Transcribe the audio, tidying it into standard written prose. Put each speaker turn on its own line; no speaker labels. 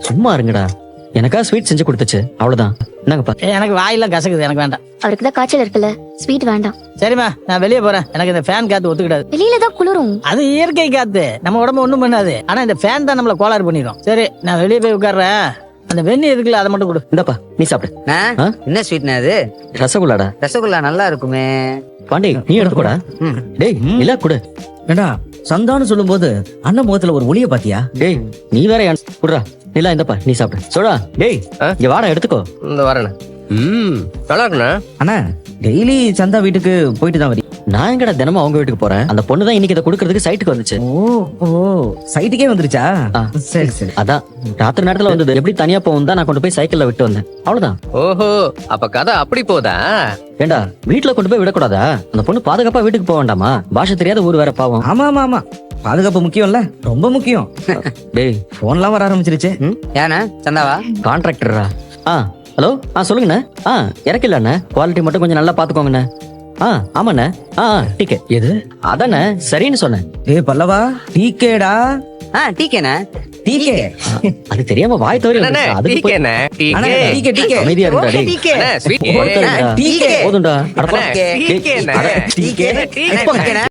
சும்மா இருங்கடா. எனக்கா ஸ்வீட் செஞ்சு கொடுத்துச்சு, அவ்வளவுதான். என்னங்கப்பா?
எனக்கு வாயெல்லாம் கசக்குது, எனக்கு வேண்டாம்.
அவருக்கு தான் காய்ச்சல் இருக்குல்ல, ஸ்வீட் வேண்டாம்.
சரிம்மா, நான் வெளியே போறேன். எனக்கு இந்த ஃபேன் காத்து ஒத்துக்கிடாது.
வெளியில தான் குளிரும்.
அது இயற்கை காத்து, நம்ம உடம்பு ஒண்ணும் பண்ணாது. ஆனா இந்த ஃபேன் தான் நம்மள கோளாறு பண்ணிடும். சரி, நான் வெளியே போய் உட்கார்றேன். அந்த வெண்ணி இருக்குல்ல, அதை மட்டும் கொடு.
இந்தப்பா, நீ சாப்பிடு. ஆ?
என்ன ஸ்வீட்னா அது?
ரசகுல்லாடா.
ரசகுல்லா நல்லா இருக்குமே.
பாண்டி, நீ எடுத்துக்கூடா. டேய், இல்ல குடு.
ஏண்டா சந்தான்னு சொல்லும் போது அண்ணன் முகத்துல ஒரு ஒளிய பாத்தியா?
டேய், நீ வேற குடுறா. இல்ல இந்தப்பா, நீ சாப்பிடு. சொல்றா. டேய், இங்க வாடா, எடுத்துக்கோ.
இந்த வரேண்ணே. நல்லா இருக்குண்ணா.
அண்ணா டெய்லி சந்தா வீட்டுக்கு போயிட்டு தான் வரி.
நான் எங்கடா தினமும் அவங்க வீட்டுக்கு போறேன். அந்த பொண்ணு தான் இன்னைக்கு இதை கொடுக்கறதுக்கு சைட்டுக்கு வந்துச்சு.
ஓ சைட்டுக்கே வந்துருச்சா?
ஆ.
சரி சரி.
அதான் ராத்திரி நேரத்துல வந்தது. எப்படி தனியா போகும் தான் நான் கொண்டு போய் சைக்கிள்ல விட்டு வந்தேன். அவ்வளவுதான்.
ஓஹோ, அப்ப கதை அப்படி போதா?
ஏண்டா, வீட்டுல கொண்டு போய் விடக்கூடாதா? அந்த பொண்ணு பாதுகாப்பா வீட்டுக்கு போக வேண்டாமா? பாஷை தெரியாத ஊர் வேற பாவம்.
ஆமா ஆமா ஆமா, பாதுகாப்பு முக்கியம்ல, ரொம்ப முக்கியம்.
டேய்,
போன்லாம் வர ஆரம்பிச்சிருச்சு.
ஏண்ணா சந்தாவா?
கான்ட்ராக்டரா? ஹலோ, சொல்லுங்கண்ணே. இறக்கலண்ணே, குவாலிட்டி மட்டும் கொஞ்சம் நல்லா பாத்துக்கோங்கண்ணே. ஆமாண்ணே. டிகே எது? அதானே சரின்னு சொன்னேன்.
ஏய் பல்லவா, டீக்கேடா?
டீக்கேண்ணா.
டீக்கே
அது தெரியாம வாய் தவறி
அண்ணே,
அதுக்கு போய்
டீக்கேண்ணே,
அண்ணா,
டீக்கே.
டீக்கே டீக்கே.
அமைதியா இருந்தா. டேய்,
அண்ணே, ஸ்வீட்.
ஒருத்தர் இருடா.
டீக்கே.
போதும்டா. அட போ.
அண்ணே,
டேய்,
டீக்கேண்ணே.
அட,
டீக்கே,
டீக்கே.
டீக்கே.